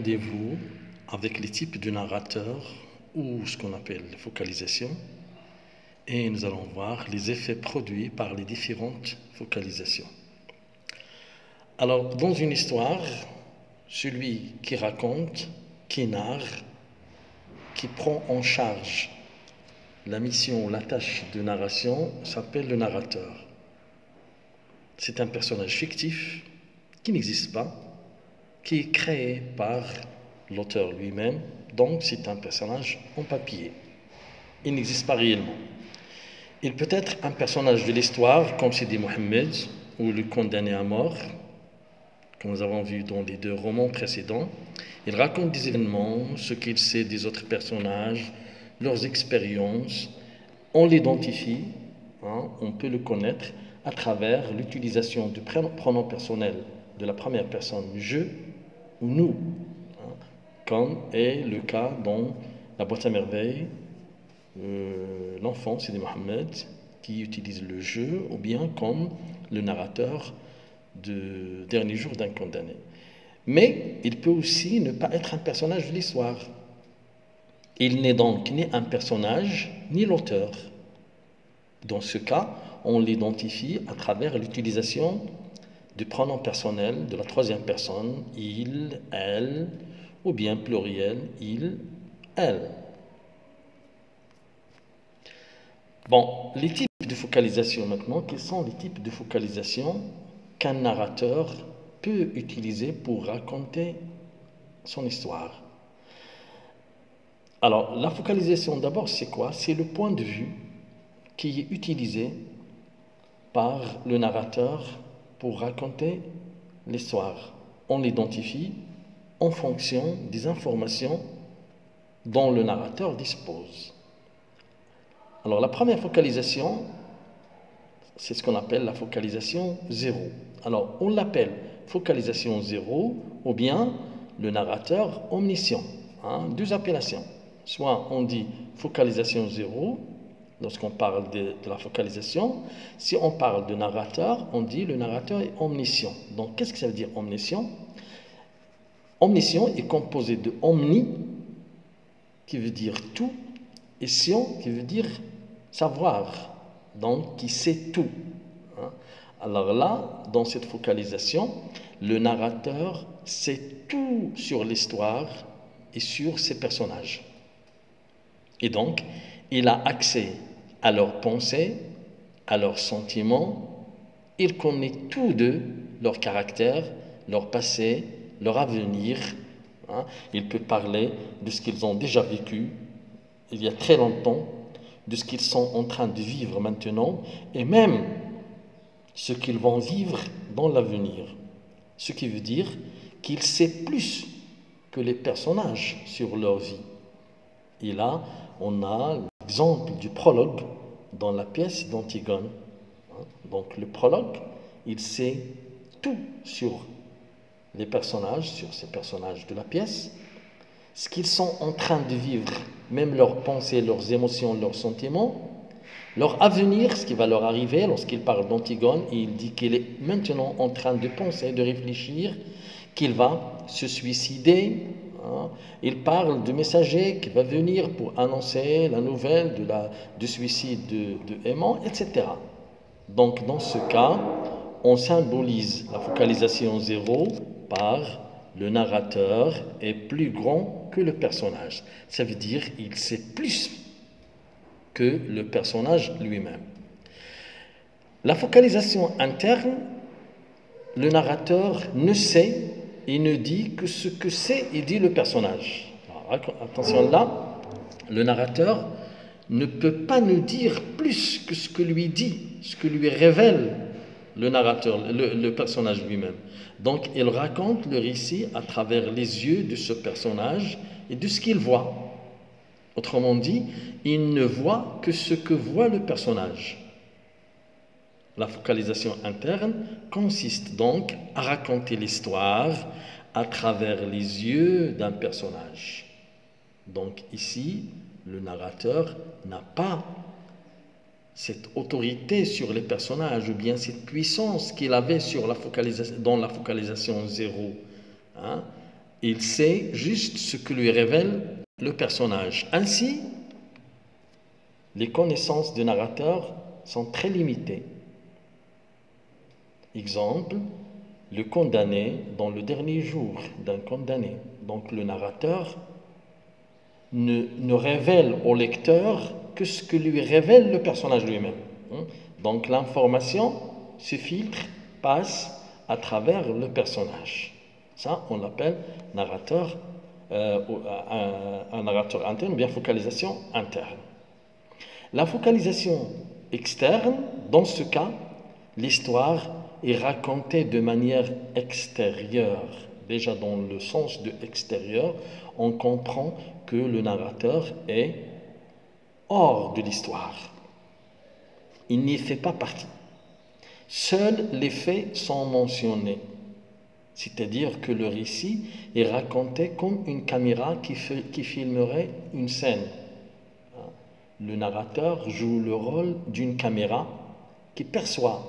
rendez-vous avec les types de narrateurs ou ce qu'on appelle focalisation, et nous allons voir les effets produits par les différentes focalisations. Alors, dans une histoire, celui qui raconte, qui narre, qui prend en charge la mission ou la tâche de narration s'appelle le narrateur. C'est un personnage fictif qui n'existe pas, qui est créé par l'auteur lui-même, donc c'est un personnage en papier. Il n'existe pas réellement. Il peut être un personnage de l'histoire, comme Sidi Mohammed, ou le condamné à mort, comme nous avons vu dans les deux romans précédents. Il raconte des événements, ce qu'il sait des autres personnages, leurs expériences. On l'identifie, on peut le connaître à travers l'utilisation du pronom personnel de la première personne, je ou nous, comme est le cas dans La Boîte à merveilles, l'enfant Sidi Mohammed qui utilise le je, ou bien comme le narrateur de Dernier jour d'un condamné. Mais il peut aussi ne pas être un personnage de l'histoire. Il n'est donc ni un personnage ni l'auteur. Dans ce cas, on l'identifie à travers l'utilisation du pronom personnel de la troisième personne, il, elle, ou bien pluriel, il, elle. Bon, les types de focalisation maintenant, quels sont les types de focalisation qu'un narrateur peut utiliser pour raconter son histoire? Alors, la focalisation d'abord, c'est quoi? C'est le point de vue qui est utilisé par le narrateur pour raconter l'histoire. On l'identifie en fonction des informations dont le narrateur dispose. Alors, la première focalisation, c'est ce qu'on appelle la focalisation zéro. Alors, on l'appelle focalisation zéro ou bien le narrateur omniscient. Deux appellations. Soit on dit focalisation zéro, lorsqu'on parle de la focalisation. Si on parle de narrateur, on dit le narrateur est omniscient. Donc, qu'est-ce que ça veut dire omniscient? Omniscient est composé de omni, qui veut dire tout, et scient, qui veut dire savoir, donc qui sait tout. Alors là, dans cette focalisation, le narrateur sait tout sur l'histoire et sur ses personnages. Et donc, il a accès à leurs pensées, à leurs sentiments. Il connaît tout d'eux, leur caractère, leur passé, leur avenir. Il peut parler de ce qu'ils ont déjà vécu il y a très longtemps, de ce qu'ils sont en train de vivre maintenant, et même ce qu'ils vont vivre dans l'avenir. Ce qui veut dire qu'il sait plus que les personnages sur leur vie. Et là, on a l'exemple du prologue dans la pièce d'Antigone. Donc le prologue, il sait tout sur les personnages, sur ces personnages de la pièce, ce qu'ils sont en train de vivre, même leurs pensées, leurs émotions, leurs sentiments, leur avenir, ce qui va leur arriver lorsqu'il parle d'Antigone, et il dit qu'il est maintenant en train de penser, de réfléchir, qu'il va se suicider. Il parle du messager qui va venir pour annoncer la nouvelle du suicide de Aimant, etc. Donc, dans ce cas, on symbolise la focalisation zéro par le narrateur est plus grand que le personnage. Ça veut dire qu'il sait plus que le personnage lui-même. La focalisation interne, le narrateur ne sait et ne dit que ce que sait et dit le personnage. Alors, attention là, le narrateur ne peut pas nous dire plus que ce que lui dit, ce que lui révèle le narrateur, le personnage lui-même. Donc, il raconte le récit à travers les yeux de ce personnage et de ce qu'il voit. Autrement dit, il ne voit que ce que voit le personnage. La focalisation interne consiste donc à raconter l'histoire à travers les yeux d'un personnage. Donc ici, le narrateur n'a pas cette autorité sur les personnages ou bien cette puissance qu'il avait sur dans la focalisation zéro. Il sait juste ce que lui révèle le personnage. Ainsi, les connaissances du narrateur sont très limitées. Exemple, le condamné dans le dernier jour d'un condamné. Donc le narrateur ne révèle au lecteur que ce que lui révèle le personnage lui-même. Donc l'information se filtre, passe à travers le personnage. Ça, on l'appelle narrateur, un narrateur interne ou bien focalisation interne. La focalisation externe, dans ce cas, l'histoire est racontée de manière extérieure. Déjà dans le sens de extérieur, on comprend que le narrateur est hors de l'histoire. Il n'y fait pas partie. Seuls les faits sont mentionnés. C'est-à-dire que le récit est raconté comme une caméra qui filmerait une scène. Le narrateur joue le rôle d'une caméra qui perçoit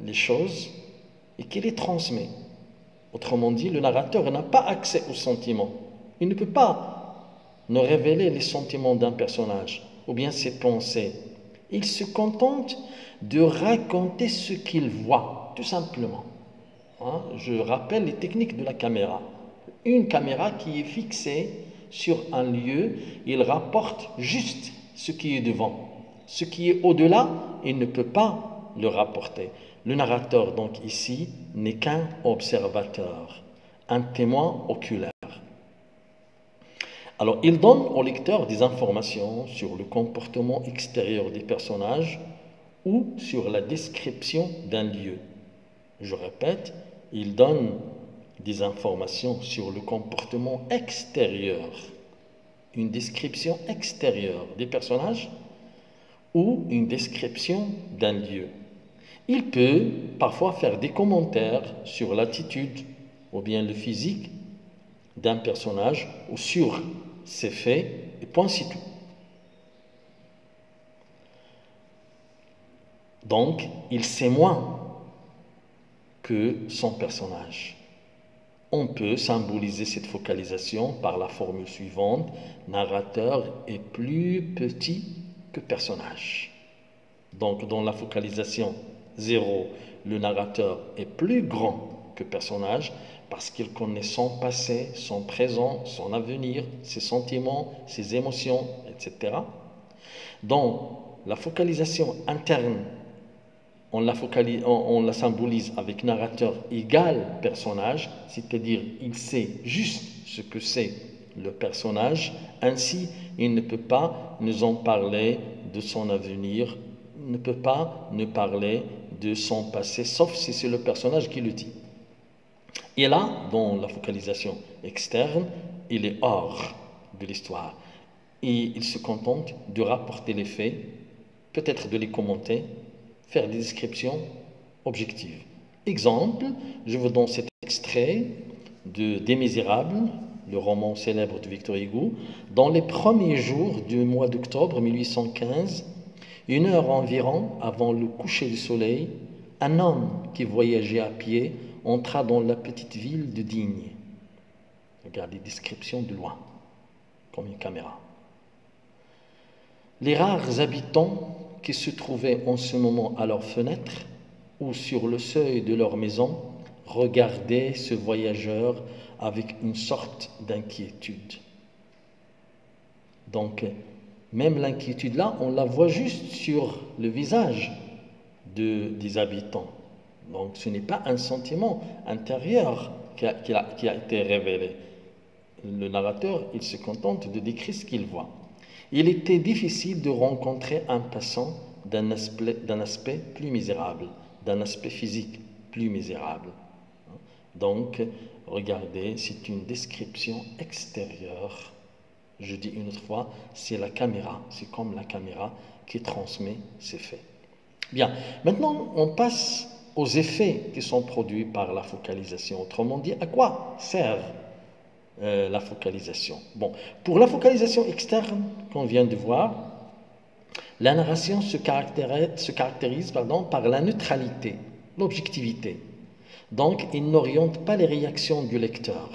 les choses et qui les transmet. Autrement dit, le narrateur n'a pas accès aux sentiments. Il ne peut pas nous révéler les sentiments d'un personnage ou bien ses pensées. Il se contente de raconter ce qu'il voit, tout simplement. Je rappelle les techniques de la caméra. Une caméra qui est fixée sur un lieu, il rapporte juste ce qui est devant. Ce qui est au-delà, il ne peut pas le rapporter. Le narrateur, donc ici, n'est qu'un observateur, un témoin oculaire. Alors, il donne au lecteur des informations sur le comportement extérieur des personnages ou sur la description d'un lieu. Je répète, il donne des informations sur le comportement extérieur, une description extérieure des personnages ou une description d'un lieu. Il peut parfois faire des commentaires sur l'attitude ou bien le physique d'un personnage ou sur ses faits, et point c'est tout. Donc, il sait moins que son personnage. On peut symboliser cette focalisation par la formule suivante: narrateur est plus petit que personnage. Donc, dans la focalisation 0, le narrateur est plus grand que personnage parce qu'il connaît son passé, son présent, son avenir, ses sentiments, ses émotions, etc. Dans la focalisation interne, on la symbolise avec narrateur égal personnage, c'est-à-dire il sait juste ce que c'est le personnage, ainsi il ne peut pas nous en parler de son avenir, ne peut pas nous parler de son passé, sauf si c'est le personnage qui le dit. Et là, dans la focalisation externe, il est hors de l'histoire. Et il se contente de rapporter les faits, peut-être de les commenter, faire des descriptions objectives. Exemple, je vous donne cet extrait de Des Misérables, le roman célèbre de Victor Hugo. Dans les premiers jours du mois d'octobre 1815, 1 heure environ avant le coucher du soleil, un homme qui voyageait à pied entra dans la petite ville de Digne. Regardez, description de loin, comme une caméra. Les rares habitants qui se trouvaient en ce moment à leurs fenêtres ou sur le seuil de leur maison regardaient ce voyageur avec une sorte d'inquiétude. Donc, même l'inquiétude là, on la voit juste sur le visage des habitants. Donc, ce n'est pas un sentiment intérieur qui a été révélé. Le narrateur, il se contente de décrire ce qu'il voit. Il était difficile de rencontrer un passant d'un aspect plus misérable, d'un aspect physique plus misérable. Donc, regardez, c'est une description extérieure. Je dis une autre fois, c'est la caméra, c'est comme la caméra qui transmet ces faits. Bien, maintenant on passe aux effets qui sont produits par la focalisation. Autrement dit, à quoi sert la focalisation? Bon, pour la focalisation externe qu'on vient de voir, la narration se caractérise par la neutralité, l'objectivité. Donc, il n'oriente pas les réactions du lecteur.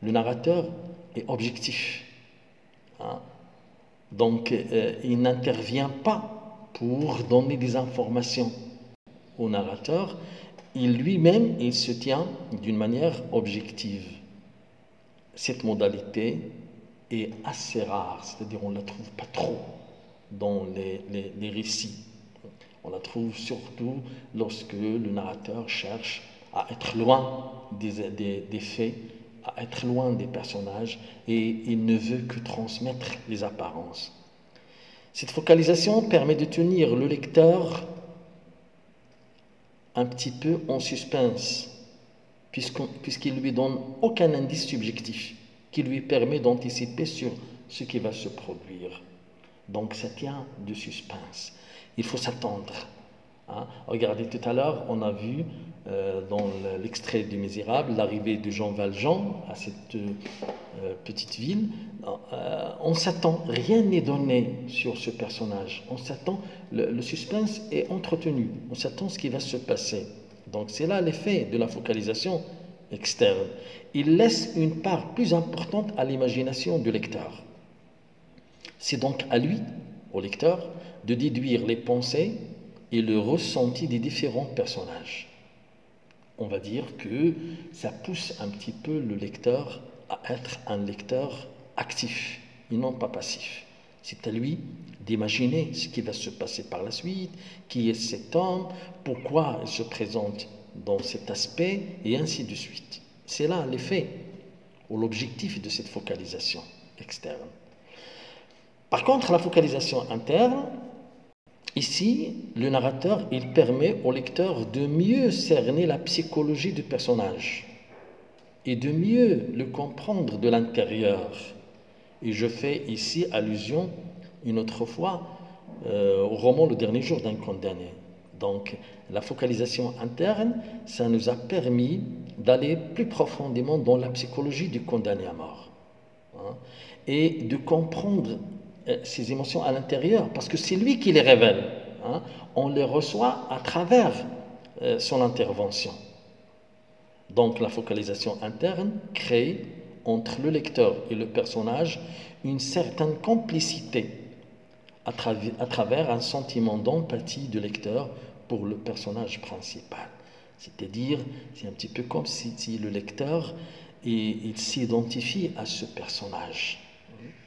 le narrateur est objectif. Hein. Donc, il n'intervient pas pour donner des informations au narrateur. Il lui-même, il se tient d'une manière objective. Cette modalité est assez rare, c'est-à-dire on ne la trouve pas trop dans les récits. On la trouve surtout lorsque le narrateur cherche à être loin des faits, à être loin des personnages, et il ne veut que transmettre les apparences. Cette focalisation permet de tenir le lecteur un petit peu en suspense, puisqu'il ne lui donne aucun indice subjectif qui lui permet d'anticiper sur ce qui va se produire. Donc ça tient de suspense. Il faut s'attendre. Hein. Regardez, tout à l'heure, on a vu dans l'extrait du Misérable l'arrivée de Jean Valjean à cette petite ville. On s'attend, rien n'est donné sur ce personnage. On s'attend, le suspense est entretenu. On s'attend à ce qui va se passer. Donc c'est là l'effet de la focalisation externe. Il laisse une part plus importante à l'imagination du lecteur. C'est donc à lui, au lecteur, de déduire les pensées et le ressenti des différents personnages. On va dire que ça pousse un petit peu le lecteur à être un lecteur actif et non pas passif. C'est à lui d'imaginer ce qui va se passer par la suite, qui est cet homme, pourquoi il se présente dans cet aspect, et ainsi de suite. C'est là l'effet ou l'objectif de cette focalisation externe. Par contre, la focalisation interne, ici, le narrateur, il permet au lecteur de mieux cerner la psychologie du personnage et de mieux le comprendre de l'intérieur. Et je fais ici allusion, une autre fois, au roman Le Dernier Jour d'un condamné. Donc, la focalisation interne, ça nous a permis d'aller plus profondément dans la psychologie du condamné à mort. Hein, et de comprendre ses émotions à l'intérieur, parce que c'est lui qui les révèle. Hein, on les reçoit à travers son intervention. Donc la focalisation interne crée entre le lecteur et le personnage une certaine complicité à travers un sentiment d'empathie du lecteur pour le personnage principal. C'est-à-dire, c'est un petit peu comme si le lecteur il s'identifie à ce personnage.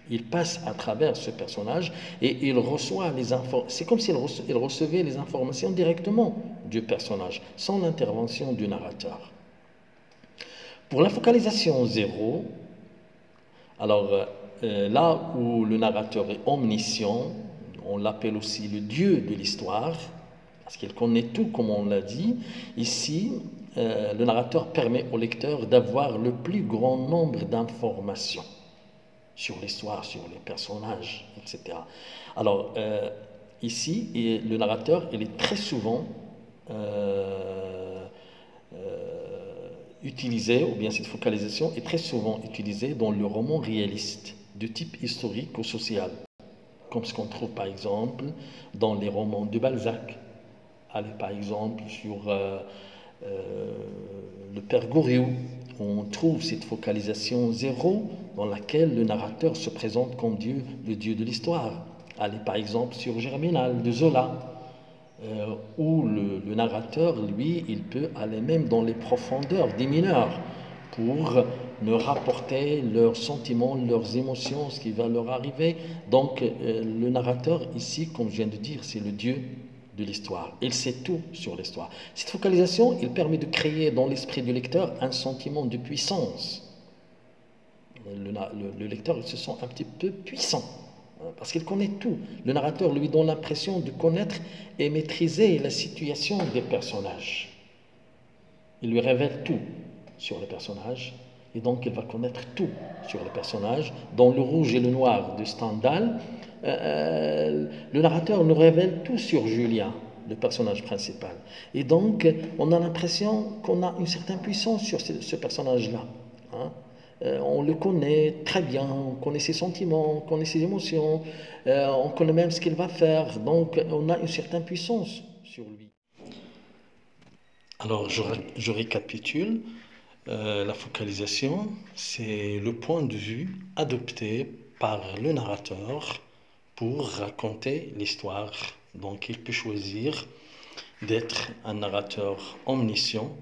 Il passe à travers ce personnage et il reçoit les informations. C'est comme s'il recevait les informations directement du personnage, sans l'intervention du narrateur. Pour la focalisation zéro, alors là où le narrateur est omniscient, on l'appelle aussi le Dieu de l'histoire, parce qu'il connaît tout, comme on l'a dit. Ici, le narrateur permet au lecteur d'avoir le plus grand nombre d'informations sur l'histoire, sur les personnages, etc. Alors, ici, le narrateur, il est très souvent utilisé, ou bien cette focalisation est très souvent utilisée dans le roman réaliste, de type historique ou social, comme ce qu'on trouve par exemple dans les romans de Balzac. Allez, par exemple, sur le Père Goriot, on trouve cette focalisation zéro dans laquelle le narrateur se présente comme Dieu, le Dieu de l'histoire. Allez, par exemple, sur Germinal de Zola, où le narrateur, lui, il peut aller même dans les profondeurs des mineurs pour nous rapporter leurs sentiments, leurs émotions, ce qui va leur arriver. Donc, le narrateur, ici, comme je viens de dire, c'est le Dieu de l'histoire. Il sait tout sur l'histoire. Cette focalisation, il permet de créer dans l'esprit du lecteur un sentiment de puissance. Le lecteur, il se sent un petit peu puissant, parce qu'il connaît tout. Le narrateur lui donne l'impression de connaître et maîtriser la situation des personnages. Il lui révèle tout sur les personnages, et donc il va connaître tout sur les personnages. Dans Le Rouge et le Noir de Stendhal, le narrateur nous révèle tout sur Julien, le personnage principal. Et donc, on a l'impression qu'on a une certaine puissance sur ce personnage-là. Hein. On le connaît très bien, on connaît ses sentiments, on connaît ses émotions, on connaît même ce qu'il va faire. Donc, on a une certaine puissance sur lui. Alors, je récapitule. La focalisation, c'est le point de vue adopté par le narrateur pour raconter l'histoire. Donc il peut choisir d'être un narrateur omniscient,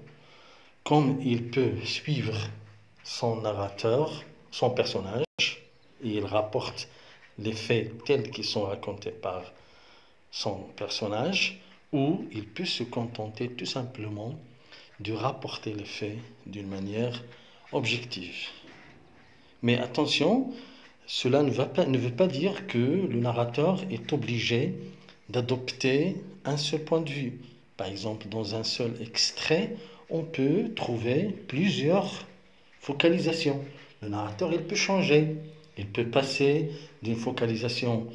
comme il peut suivre son narrateur, son personnage, et il rapporte les faits tels qu'ils sont racontés par son personnage, ou il peut se contenter tout simplement de rapporter les faits d'une manière objective. Mais attention, cela ne veut pas dire que le narrateur est obligé d'adopter un seul point de vue. Par exemple, dans un seul extrait, on peut trouver plusieurs focalisations. Le narrateur, il peut changer. Il peut passer d'une focalisation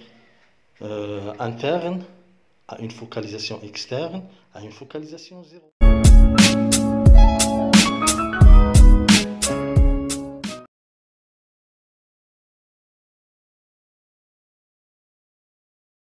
interne à une focalisation externe à une focalisation zéro.